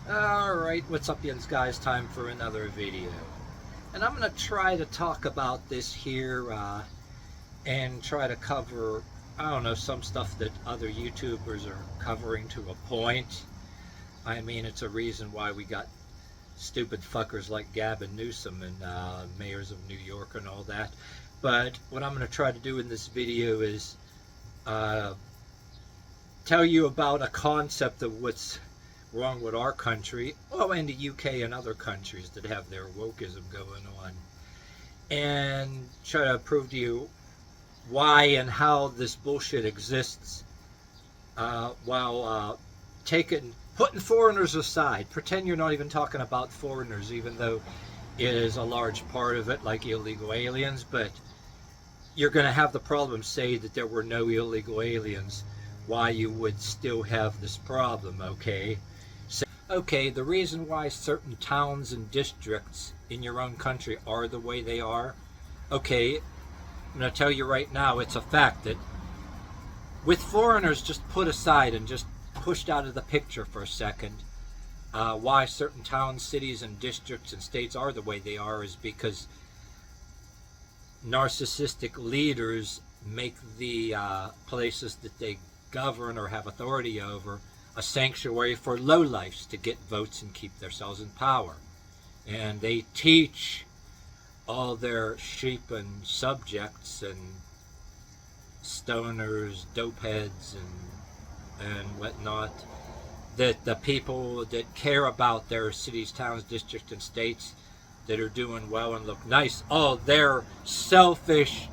Alright, what's up yins guys? Time for another video. And I'm going to try to talk about this here and try to cover, I don't know, some stuff that other YouTubers are covering to a point. I mean, it's a reason why we got stupid fuckers like Gavin Newsom and mayors of New York and all that. But what I'm going to try to do in this video is tell you about a concept of what's wrong with our country, well, and the UK and other countries that have their wokeism going on, and try to prove to you why and how this bullshit exists, while putting foreigners aside. Pretend you're not even talking about foreigners, even though it is a large part of it, like illegal aliens. But you're going to have the problem, say that there were no illegal aliens, why you would still have this problem, okay? Okay, the reason why certain towns and districts in your own country are the way they are, okay, I'm going to tell you right now, it's a fact that with foreigners just put aside and just pushed out of the picture for a second, why certain towns, cities, and districts and states are the way they are is because narcissistic leaders make the places that they govern or have authority over a sanctuary for lowlifes to get votes and keep themselves in power. And they teach all their sheep and subjects and stoners, dopeheads and whatnot, that the people that care about their cities, towns, districts, and states that are doing well and look nice, they're selfish,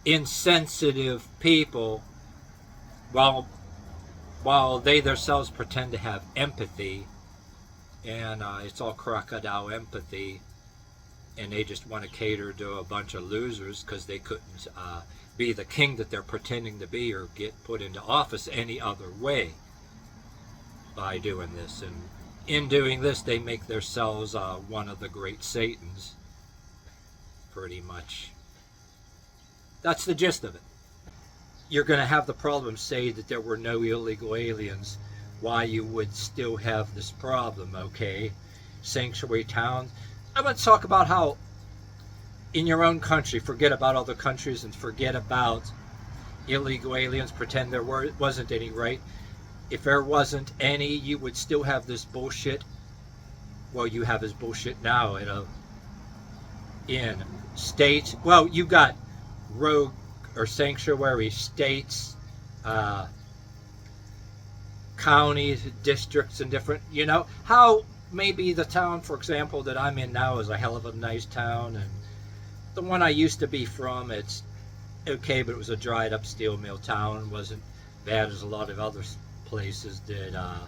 insensitive people, while they themselves pretend to have empathy, and it's all crocodile empathy, and they just want to cater to a bunch of losers because they couldn't be the king that they're pretending to be or get put into office any other way by doing this. And in doing this, they make themselves one of the great Satans, pretty much. That's the gist of it. You're going to have the problem, say that there were no illegal aliens, why you would still have this problem, okay? Sanctuary towns. I'm going to talk about how in your own country, forget about other countries and forget about illegal aliens, pretend there wasn't any, right? If there wasn't any, you would still have this bullshit. Well, you have this bullshit now in states. Well, you got rogue or sanctuary states, counties, districts, and different, how maybe the town, for example, that I'm in now is a hell of a nice town, and the one I used to be from, it's okay, but it was a dried up steel mill town. Wasn't bad as a lot of other places that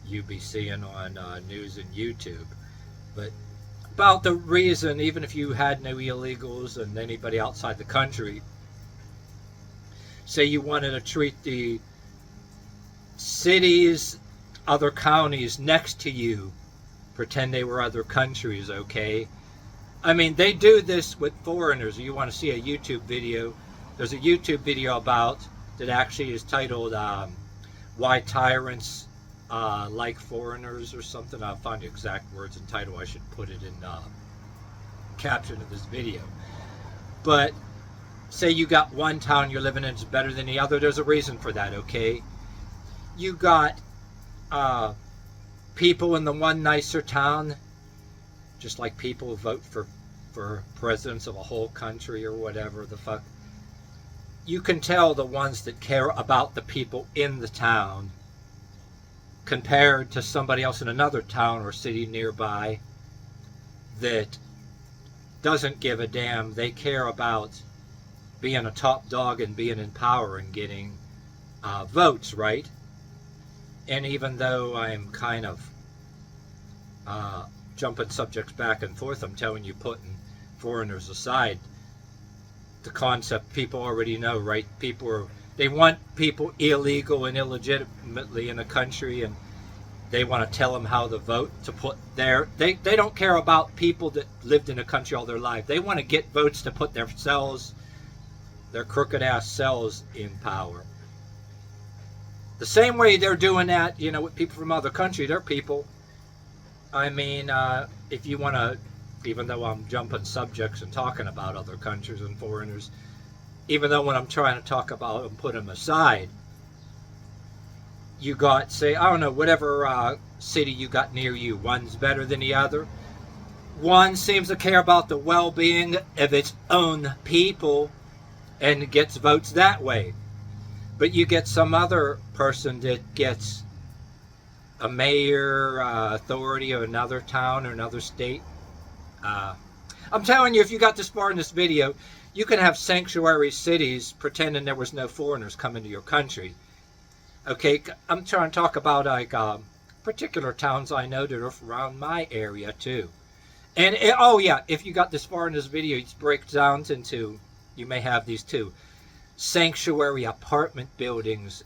you be seeing on news and YouTube. But about the reason, even if you had no illegals and anybody outside the country, say you wanted to treat the cities, other counties next to you, pretend they were other countries, okay? I mean, they do this with foreigners. You want to see a YouTube video, there's a YouTube video about that actually is titled Why Tyrants Like Foreigners or something. I'll find the exact words and title. I should put it in caption of this video. But say you got one town you're living in is better than the other. There's a reason for that, okay? You got people in the one nicer town, just like people vote for presidents of a whole country or whatever the fuck. You can tell the ones that care about the people in the town compared to somebody else in another town or city nearby that doesn't give a damn. They care about being a top dog and being in power and getting votes, right? And even though I'm kind of jumping subjects back and forth, I'm telling you, putting foreigners aside, the concept people already know, right? They want people illegal and illegitimately in a country, and they want to tell them how to vote to put they don't care about people that lived in a country all their life. They want to get votes to put their crooked ass selves in power. The same way they're doing that, you know, with people from other countries. They're people. I mean, if you want to, even though I'm jumping subjects and talking about other countries and foreigners, even though when I'm trying to talk about them, put them aside, you got, say, I don't know, whatever city you got near you, one's better than the other. One seems to care about the well-being of its own people and gets votes that way. But you get some other person that gets a mayor authority of another town or another state. I'm telling you, if you got this far in this video, you can have sanctuary cities pretending there was no foreigners coming to your country. Okay, I'm trying to talk about like particular towns I know that are around my area too. And oh yeah, if you got this far in this video, it breaks down into, you may have these too, sanctuary apartment buildings.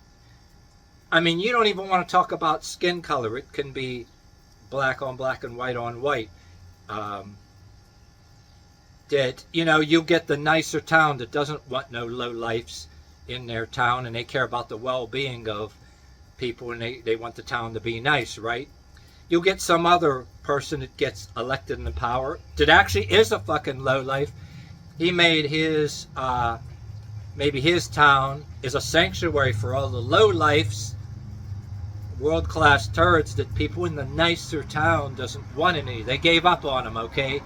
I mean, you don't even want to talk about skin color. It can be black on black and white on white. That, you know, you get the nicer town that doesn't want no lowlifes in their town, and they care about the well-being of people, and they want the town to be nice, right? You'll get some other person that gets elected in power that actually is a fucking lowlife. He made his, maybe his town is a sanctuary for all the lowlifes, world-class turds that people in the nicer town doesn't want any. They gave up on him, okay?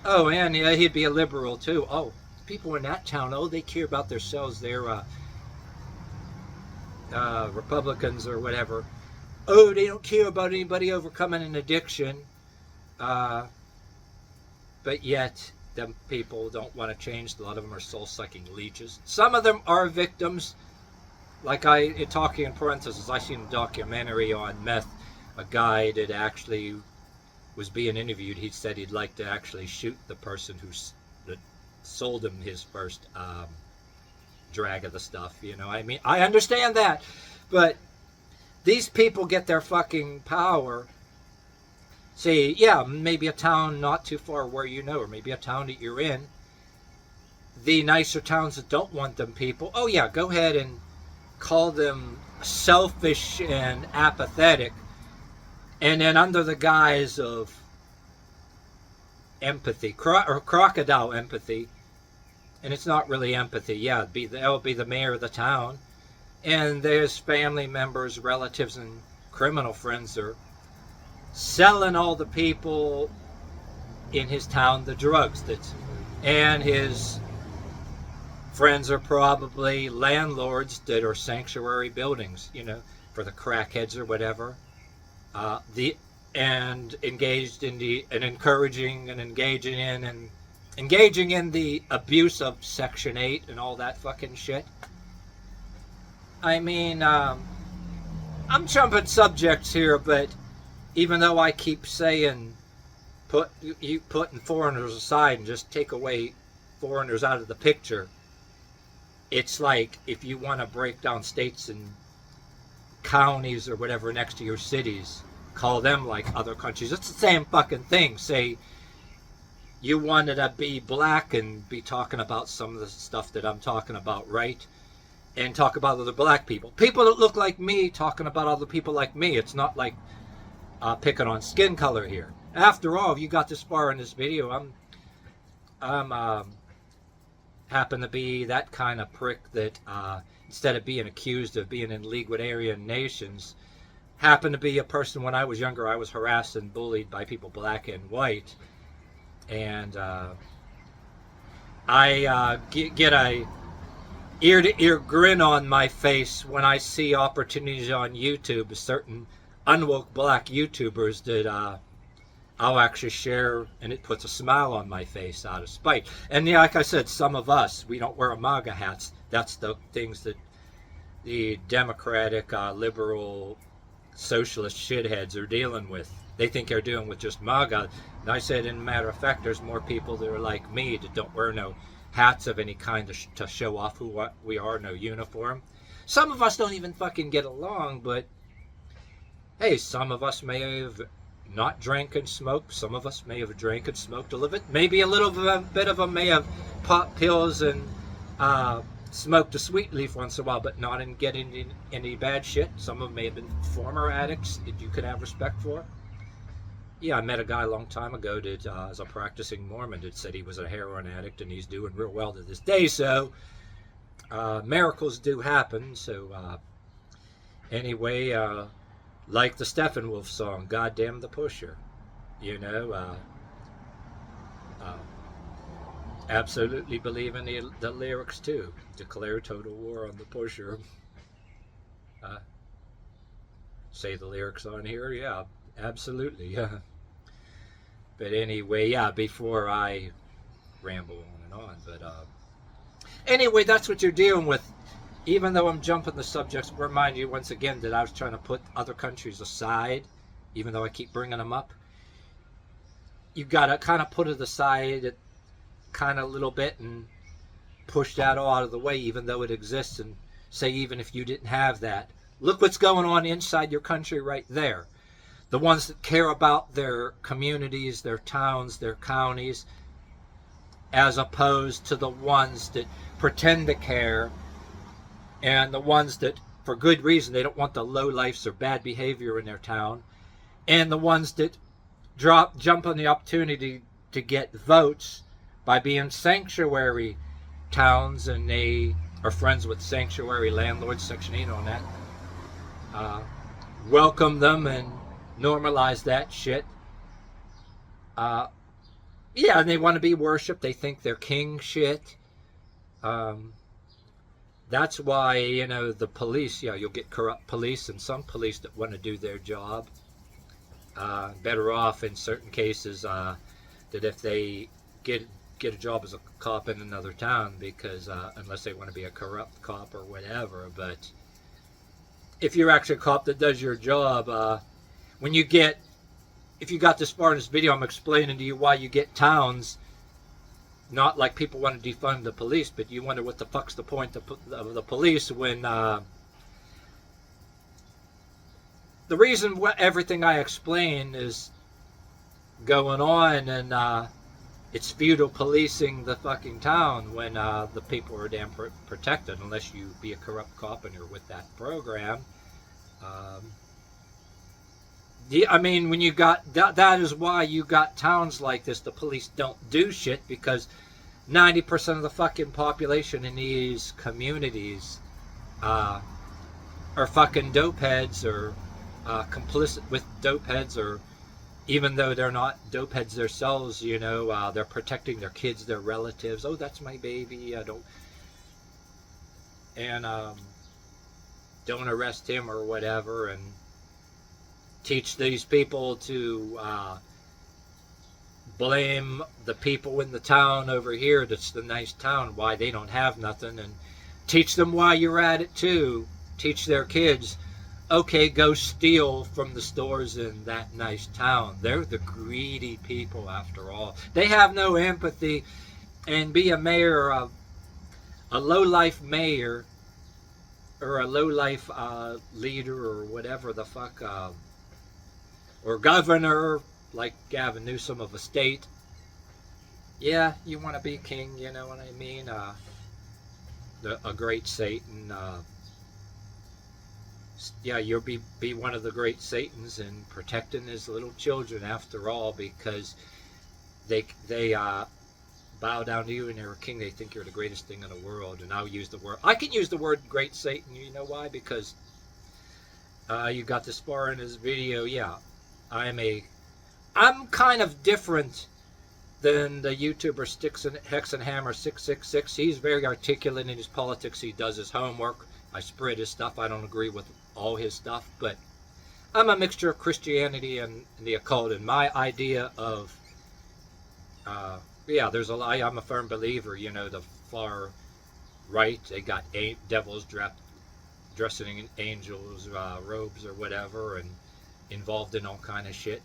Oh, and yeah, he'd be a liberal too. Oh, people in that town, oh, they care about themselves. They're Republicans or whatever. Oh, they don't care about anybody overcoming an addiction. But yet, them people don't want to change. A lot of them are soul-sucking leeches. Some of them are victims. Like talking in parentheses, I seen a documentary on meth. A guy that actually was being interviewed. He said he'd like to actually shoot the person that sold him his first drag of the stuff. You know, I mean, I understand that, but these people get their fucking power. See, yeah, maybe a town not too far where you know, or maybe a town that you're in. The nicer towns that don't want them people, oh yeah, go ahead and call them selfish and apathetic. And then under the guise of empathy, or crocodile empathy, and it's not really empathy, yeah, that would be the mayor of the town, and there's family members, relatives, and criminal friends are selling all the people in his town the drugs. And his friends are probably landlords that are sanctuary buildings, you know, for the crackheads or whatever. And engaged in engaging in the abuse of Section 8 and all that fucking shit. I mean, I'm jumping subjects here, but even though I keep saying putting foreigners aside and just take away foreigners out of the picture, it's like if you want to break down states and counties or whatever next to your cities, call them like other countries. It's the same fucking thing. Say you wanted to be black and be talking about some of the stuff that I'm talking about, right? And talk about other black people. People that look like me talking about other people like me. It's not like picking on skin color here. After all, if you got this far in this video, I'm happen to be that kind of prick that instead of being accused of being in league with Aryan nations, happened to be a person when I was younger. I was harassed and bullied by people black and white, and I get a ear-to-ear grin on my face when I see opportunities on YouTube, certain unwoke black YouTubers that I'll actually share, and it puts a smile on my face out of spite. And yeah, like I said, some of us, we don't wear MAGA hats. That's the things that the democratic, liberal, socialist shitheads are dealing with. They think they're dealing with just MAGA. And I said, in matter of fact, there's more people that are like me that don't wear no hats of any kind to show off what we are, no uniform. Some of us don't even fucking get along, but hey, some of us may have not drank and smoked. Some of us may have drank and smoked a little bit. Maybe a little bit of them may have popped pills and smoked a sweet leaf once in a while, but not in getting any bad shit. Some of them may have been former addicts that you could have respect for. Yeah, I met a guy a long time ago that, as a practicing Mormon, that said he was a heroin addict, and he's doing real well to this day. So miracles do happen. So anyway, like the Steppenwolf song, "Goddamn the Pusher," you know. Absolutely believe in the lyrics too. Declare total war on the pusher. Say the lyrics on here, yeah, absolutely, yeah. But anyway, yeah, before I ramble on and on, but anyway, that's what you're dealing with. Even though I'm jumping the subjects, remind you once again that I was trying to put other countries aside, even though I keep bringing them up. You got to kind of put it aside kind of a little bit and push that all out of the way, even though it exists, and say even if you didn't have that, look what's going on inside your country right there. The ones that care about their communities, their towns, their counties, as opposed to the ones that pretend to care, and the ones that, for good reason, they don't want the lowlifes or bad behavior in their town, and the ones that jump on the opportunity to get votes by being sanctuary towns, and they are friends with sanctuary landlords, Section 8 on that. Welcome them and normalize that shit. Yeah, and they want to be worshipped. They think they're king shit. That's why, you know, the police, yeah, you'll get corrupt police, and some police that want to do their job. Better off in certain cases that if they get a job as a cop in another town, because unless they want to be a corrupt cop or whatever. But if you're actually a cop that does your job, if you got this far in this video, I'm explaining to you why you get towns, not like people want to defund the police, but you wonder what the fuck's the point of the police when the reason everything I explain is going on, and it's feudal policing the fucking town when the people are damn protected, unless you be a corrupt cop and you're with that program. I mean, when you got that is why you got towns like this. The police don't do shit because 90% of the fucking population in these communities are fucking dope heads, or complicit with dope heads, or even though they're not dope heads themselves, you know, they're protecting their kids, their relatives. Oh, that's my baby. Don't arrest him or whatever, and teach these people to blame the people in the town over here that's the nice town, why they don't have nothing, and teach them why you're at it too. Teach their kids, okay, go steal from the stores in that nice town. They're the greedy people after all. They have no empathy. And be a mayor, a low-life mayor, or a low-life leader, or whatever the fuck, or governor, like Gavin Newsom of a state. Yeah, you want to be king, you know what I mean? A great Satan. Yeah, you'll be one of the great Satans, and protecting his little children after all, because they bow down to you and you're a king. They think you're the greatest thing in the world. And I'll use the word, I can use the word great Satan. You know why? Because you got this far in this video. Yeah, I'm kind of different than the YouTuber Sticks and Hex and Hammer 666. He's very articulate in his politics. He does his homework. I spread his stuff. I don't agree with all his stuff, but I'm a mixture of Christianity and the occult. And my idea of I'm a firm believer. You know, the far right, they got devils dressing in angels robes or whatever, and involved in all kind of shit.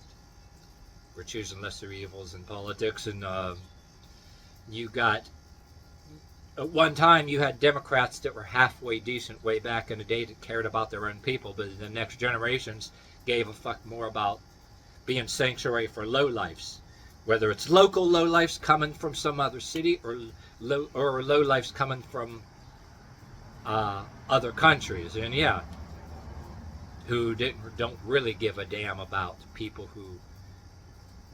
We're choosing lesser evils in politics, and you got, at one time you had Democrats that were halfway decent way back in the day that cared about their own people, but the next generations gave a fuck more about being sanctuary for lowlifes, whether it's local lowlifes coming from some other city, or lowlifes coming from other countries, and yeah, who don't really give a damn about people who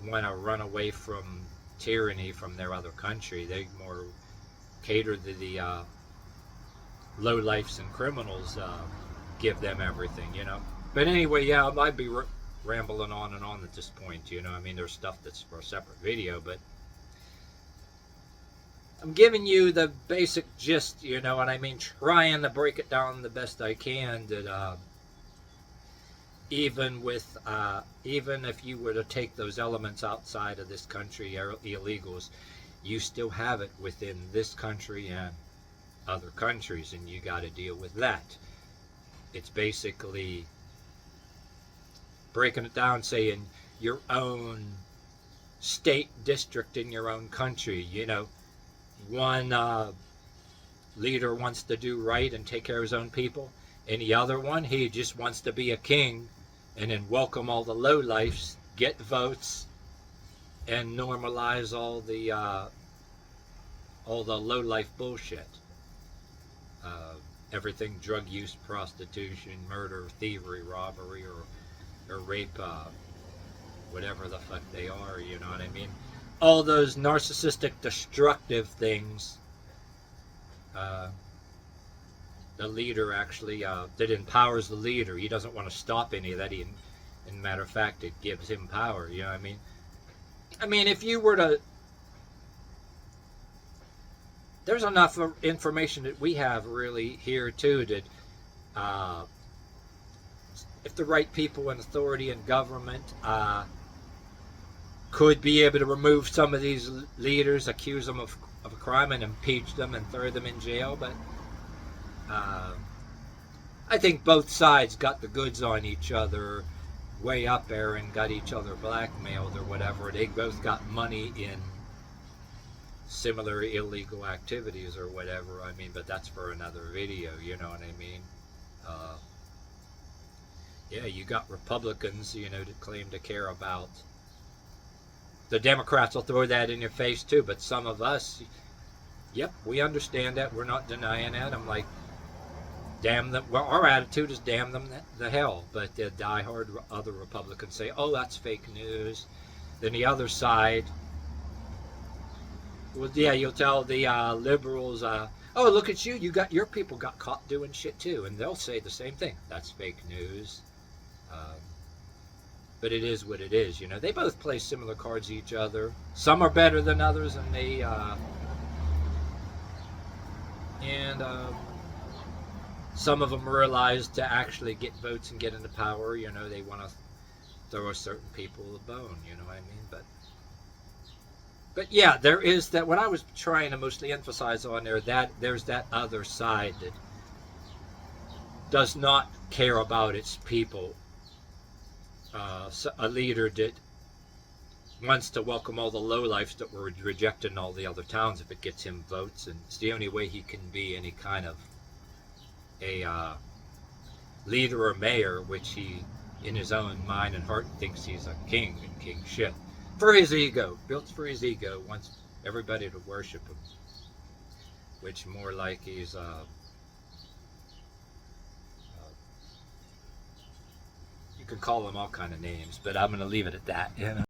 want to run away from tyranny from their other country. They more cater to the lowlifes and criminals, give them everything, you know. But anyway, yeah, I might be rambling on and on at this point, you know. I mean, there's stuff that's for a separate video, but I'm giving you the basic gist, you know what I mean, trying to break it down the best I can, that even if you were to take those elements outside of this country, illegals, you still have it within this country and other countries, and you got to deal with that. It's basically breaking it down, saying your own state district in your own country, you know, one leader wants to do right and take care of his own people, and the other one, he just wants to be a king and then welcome all the lowlifes, get votes, and normalize all the lowlife bullshit. Everything, drug use, prostitution, murder, thievery, robbery, or rape, whatever the fuck they are, you know what I mean? All those narcissistic, destructive things. The leader actually, that empowers the leader. He doesn't want to stop any of that. In matter of fact, it gives him power, you know what I mean? I mean, if you were to... There's enough information that we have really here, too, that if the right people in authority and government could be able to remove some of these leaders, accuse them of a crime, and impeach them and throw them in jail. But I think both sides got the goods on each other way up there and got each other blackmailed or whatever. They both got money in similar illegal activities or whatever. I mean, but that's for another video, you know what I mean? Yeah, you got Republicans, you know, that claim to care about. The Democrats will throw that in your face too, but some of us, yep, we understand that. We're not denying that. I'm like, damn them. Well, our attitude is damn them the hell. But the diehard other Republicans say, oh, that's fake news. Then the other side, well, yeah, you'll tell the liberals, oh, look at you. Your people got caught doing shit too. And they'll say the same thing. That's fake news. But it is what it is, you know. They both play similar cards each other. Some are better than others, and some of them realize to actually get votes and get into power, you know, they want to throw a certain people a bone, you know what I mean? But yeah, there is that. What I was trying to mostly emphasize on there, that there's that other side that does not care about its people. A leader that wants to welcome all the lowlifes that were rejected in all the other towns if it gets him votes, and it's the only way he can be any kind of a leader or mayor, which he, in his own mind and heart, thinks he's a king and king shit. For his ego, built for his ego, wants everybody to worship him, which more like he's you can call them all kind of names, but I'm going to leave it at that. You know?